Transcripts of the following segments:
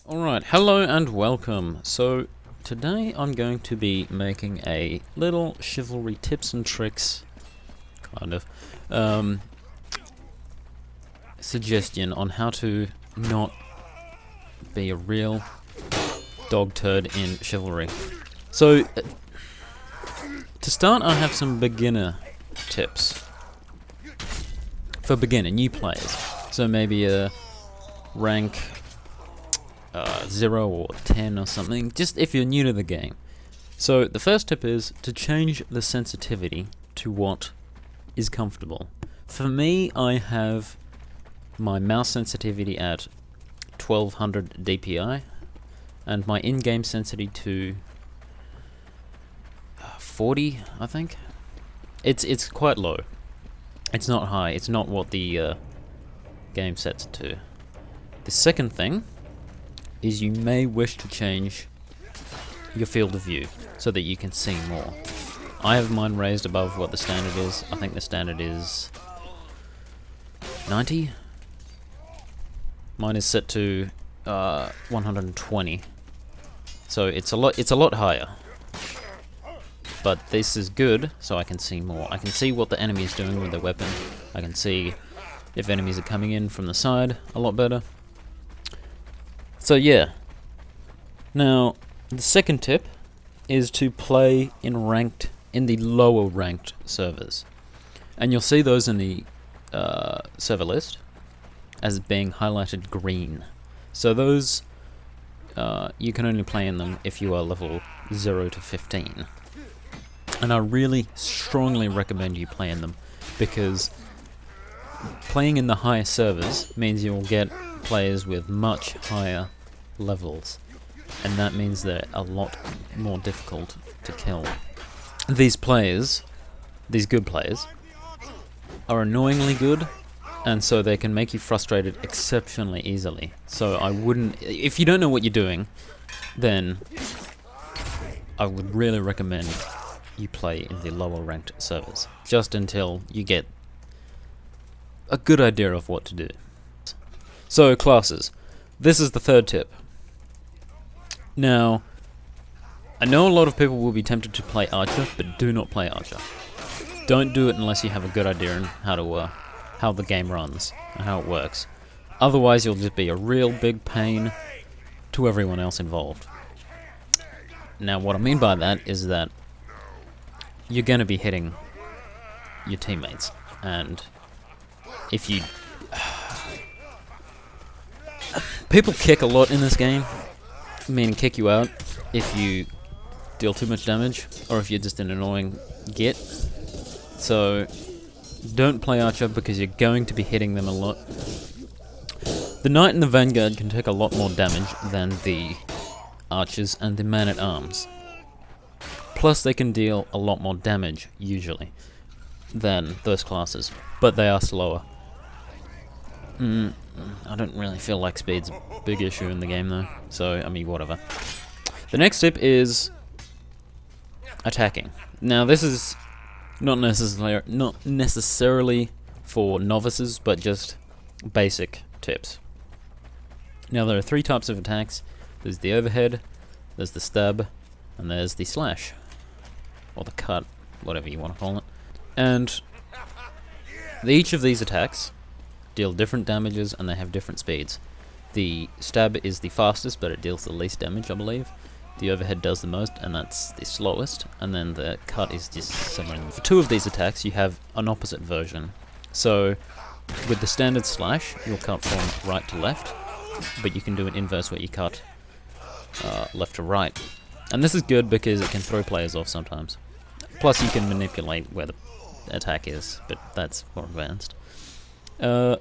Alright, hello and welcome. So, today I'm going to be making a little Chivalry tips and tricks, kind of, suggestion on how to not be a real dog turd in Chivalry. So, to start, I have some beginner tips. For beginner, new players. So maybe a rank 0 or 10 or something, just if you're new to the game. So the first tip is to change the sensitivity to what is comfortable. For me, I have my mouse sensitivity at 1200 DPI and my in-game sensitivity to 40, I think. It's quite low. It's not high. It's not what the game sets it to. The second thing is you may wish to change your field of view so that you can see more. I have mine raised above what the standard is. I think the standard is 90. Mine is set to 120. So it's a lot higher. But this is good, so I can see more. I can see what the enemy is doing with their weapon. I can see if enemies are coming in from the side a lot better. So yeah. Now, the second tip is to play in the lower ranked servers. And you'll see those in the server list as being highlighted green. So those, you can only play in them if you are level 0 to 15. And I really strongly recommend you play in them, because playing in the higher servers means you'll get players with much higher levels, and that means they're a lot more difficult to kill. These players, these good players, are annoyingly good, and so they can make you frustrated exceptionally easily. So I wouldn't, if you don't know what you're doing, then I would really recommend you play in the lower ranked servers, just until you get a good idea of what to do. So, classes. This is the third tip. Now, I know a lot of people will be tempted to play Archer, but do not play Archer. Don't do it unless you have a good idea on how the game runs and how it works. Otherwise, you'll just be a real big pain to everyone else involved. Now, what I mean by that is that you're going to be hitting your teammates, and if you... People kick a lot in this game, meaning kick you out if you deal too much damage, or if you're just an annoying git. So, don't play Archer because you're going to be hitting them a lot. The Knight and the Vanguard can take a lot more damage than the Archers and the Man-at-Arms. Plus, they can deal a lot more damage, usually, than those classes, but they are slower. I don't really feel like speed's a big issue in the game, though, so, I mean, whatever. The next tip is attacking. Now, this is not necessarily for novices, but just basic tips. Now, there are 3 types of attacks. There's the overhead, there's the stab, and there's the slash. Or the cut, whatever you want to call it. And each of these attacks deal different damages, and they have different speeds. The stab is the fastest, but it deals the least damage, I believe. The overhead does the most, and that's the slowest. And then the cut is just somewhere in. For 2 of these attacks, you have an opposite version. So, with the standard slash, you'll cut from right to left, but you can do an inverse where you cut left to right. And this is good because it can throw players off sometimes. Plus, you can manipulate where the attack is, but that's more advanced. And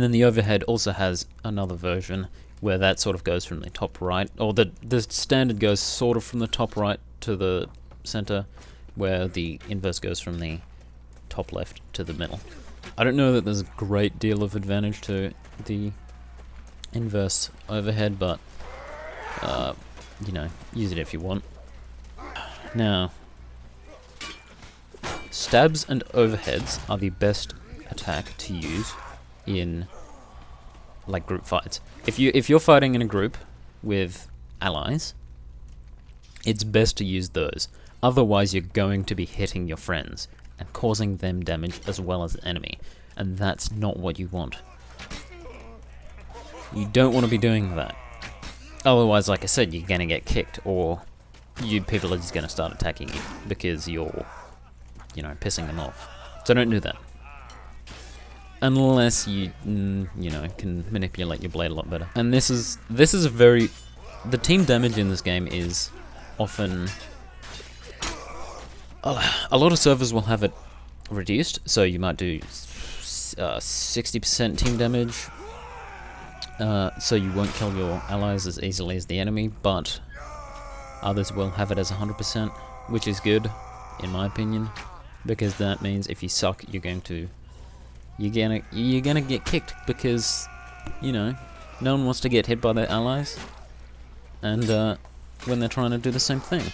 then the overhead also has another version where that sort of goes from the top right, or the standard goes sort of from the top right to the center, where the inverse goes from the top left to the middle. I don't know that there's a great deal of advantage to the inverse overhead, but you know, use it if you want. Now, stabs and overheads are the best attack to use in like group fights. If you're fighting in a group with allies, it's best to use those. Otherwise, you're going to be hitting your friends and causing them damage as well as the enemy, and that's not what you want. You don't want to be doing that. Otherwise, like I said, you're gonna get kicked, or people are just gonna start attacking you because you're, pissing them off. So don't do that. Unless you can manipulate your blade a lot better. And this is a very... The team damage in this game is often... A lot of servers will have it reduced, so you might do 60% team damage, so you won't kill your allies as easily as the enemy, but others will have it as 100%, which is good, in my opinion, because that means if you suck, you're gonna get kicked, because no one wants to get hit by their allies, and when they're trying to do the same thing.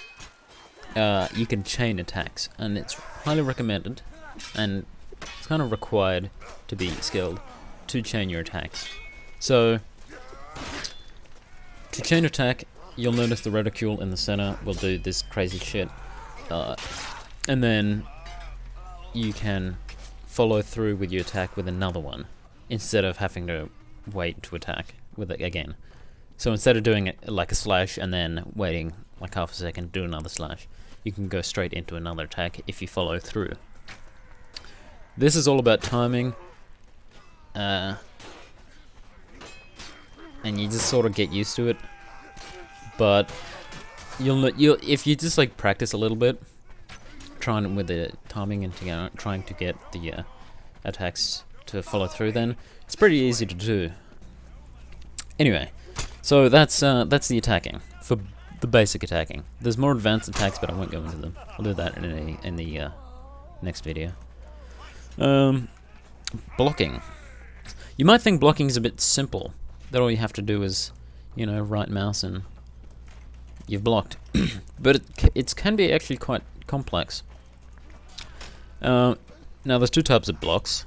You can chain attacks, and it's highly recommended, and it's kind of required to be skilled to chain your attacks. So, to chain attack, you'll notice the reticule in the center will do this crazy shit, and then you can follow through with your attack with another one, instead of having to wait to attack with it again. So instead of doing it like a slash and then waiting like half a second to do another slash, you can go straight into another attack if you follow through. This is all about timing, and you just sort of get used to it. But you'll if you just like practice a little bit, trying with the timing and trying to get the attacks to follow through, then it's pretty easy to do. Anyway, so that's the attacking for the basic attacking. There's more advanced attacks, but I won't go into them. I'll do that in the next video. Blocking. You might think blocking is a bit simple. That all you have to do is, right mouse and you've blocked. But it can be actually quite complex. Now there's two types of blocks,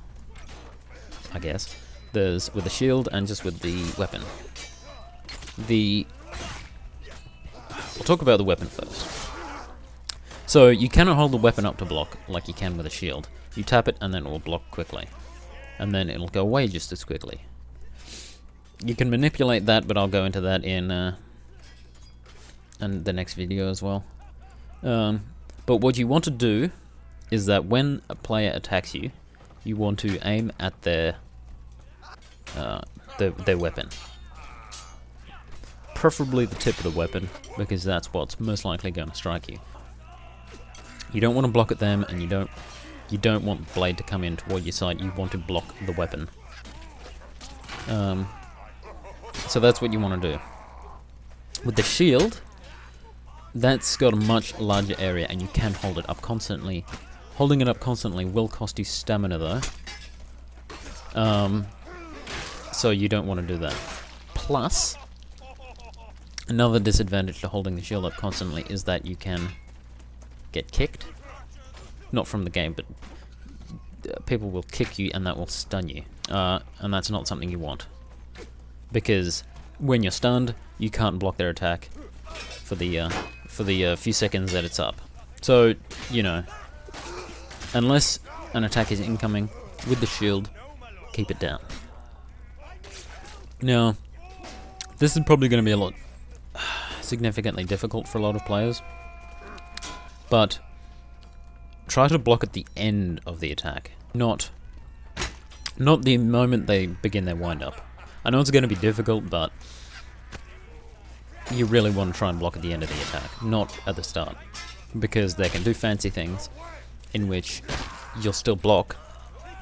I guess. There's with the shield and just with the weapon. We'll talk about the weapon first. So you cannot hold the weapon up to block like you can with a shield. You tap it and then it will block quickly. And then it'll go away just as quickly. You can manipulate that, but I'll go into that in the next video as well. But what you want to do is that when a player attacks you, you want to aim at their weapon. Preferably the tip of the weapon, because that's what's most likely going to strike you. You don't want to block at them, and you don't want the blade to come in toward your side. You want to block the weapon. So that's what you want to do. With the shield, that's got a much larger area, and you can hold it up constantly. Holding it up constantly will cost you stamina, though. So you don't want to do that. Plus, another disadvantage to holding the shield up constantly is that you can get kicked. Not from the game, but people will kick you and that will stun you. And that's not something you want. Because when you're stunned, you can't block their attack for the few seconds that it's up. So, unless an attack is incoming with the shield, keep it down. Now, this is probably going to be a lot significantly difficult for a lot of players, but try to block at the end of the attack, not the moment they begin their wind-up. I know it's going to be difficult, but you really want to try and block at the end of the attack, not at the start, because they can do fancy things in which you'll still block,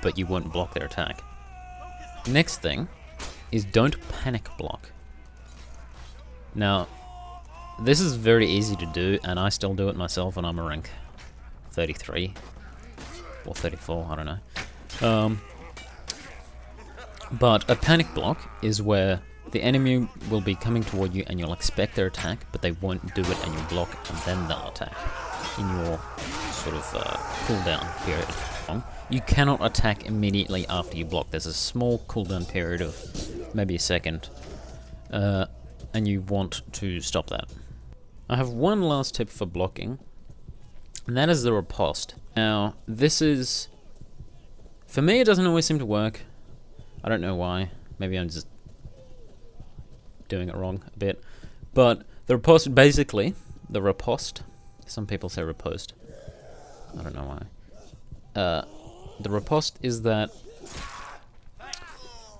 but you won't block their attack. Next thing is don't panic block. Now, this is very easy to do, and I still do it myself when I'm a rank 33 or 34, I don't know. But a panic block is where the enemy will be coming toward you and you'll expect their attack, but they won't do it, and you'll block and then they'll attack in your sort of cooldown period. You cannot attack immediately after you block. There's a small cooldown period of maybe a second, and you want to stop that. I have one last tip for blocking, and that is the riposte. Now, this is... For me, it doesn't always seem to work. I don't know why. Maybe I'm just doing it wrong a bit. But the riposte, basically, the riposte... Some people say riposte. I don't know why. The riposte is that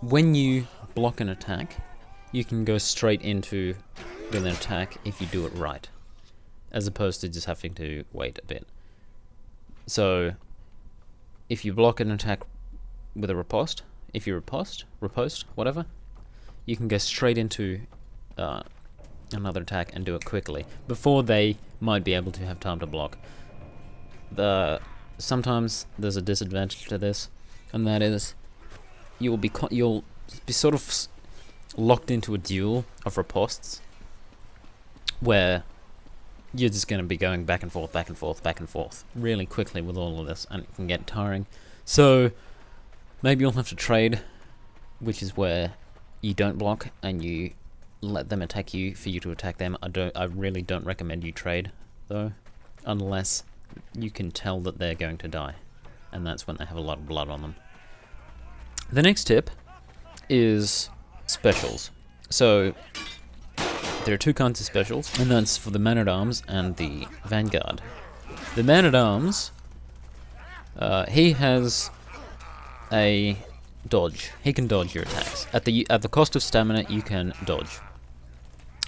when you block an attack, you can go straight into with an attack if you do it right, as opposed to just having to wait a bit. So, if you block an attack with a riposte, if you riposte, whatever, you can go straight into another attack and do it quickly before they might be able to have time to block. Sometimes there's a disadvantage to this, and that is you'll be sort of locked into a duel of ripostes where you're just going to be going back and forth really quickly with all of this, and it can get tiring. So maybe you'll have to trade, which is where you don't block and you let them attack you for you to attack them. I really don't recommend you trade though, unless you can tell that they're going to die, and that's when they have a lot of blood on them. The next tip is specials. So there are two kinds of specials, and that's for the Man-at-Arms and the Vanguard. The Man-at-Arms, he has a dodge. He can dodge your attacks. At the cost of stamina, you can dodge.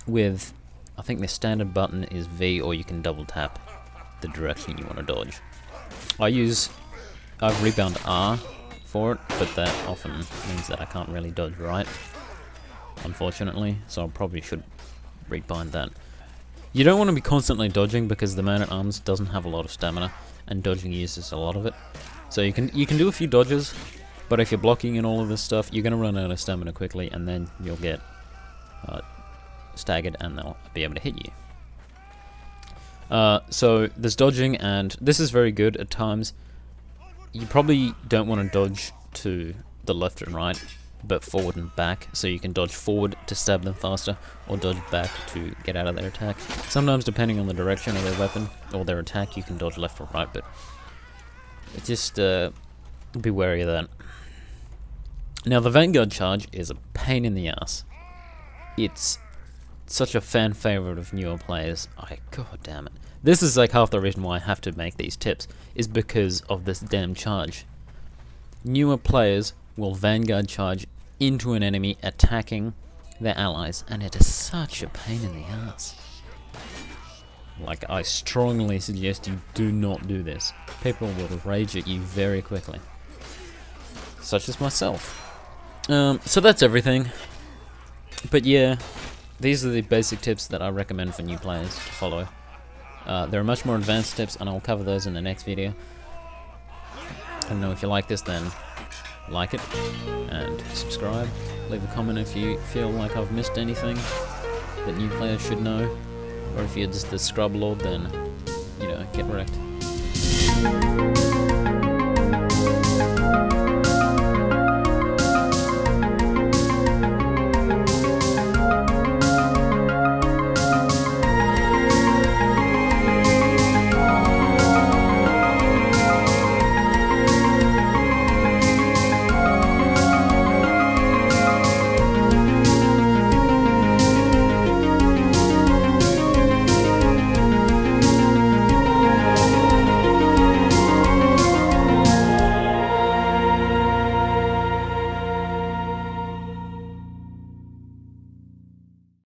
With, I think the standard button is V, or you can double tap the direction you want to dodge. I've rebound R for it, but that often means that I can't really dodge right, unfortunately, so I probably should rebind that. You don't want to be constantly dodging because the Man-at-Arms doesn't have a lot of stamina, and dodging uses a lot of it. So you can do a few dodges, but if you're blocking and all of this stuff, you're going to run out of stamina quickly, and then you'll get staggered and they'll be able to hit you. So there's dodging, and this is very good at times. You probably don't want to dodge to the left and right, but forward and back, so you can dodge forward to stab them faster, or dodge back to get out of their attack. Sometimes, depending on the direction of their weapon or their attack, you can dodge left or right, but just be wary of that. Now, the Vanguard charge is a pain in the ass. It's such a fan favorite of newer players. God damn it. This is like half the reason why I have to make these tips, is because of this damn charge. Newer players will Vanguard charge into an enemy attacking their allies, and it is such a pain in the ass. Like, I strongly suggest you do not do this. People will rage at you very quickly. Such as myself. So that's everything. But yeah, these are the basic tips that I recommend for new players to follow. There are much more advanced tips, and I'll cover those in the next video. I don't know, if you like this, then like it and subscribe. Leave a comment if you feel like I've missed anything that new players should know, or if you're just the scrub lord, then, you know, get wrecked.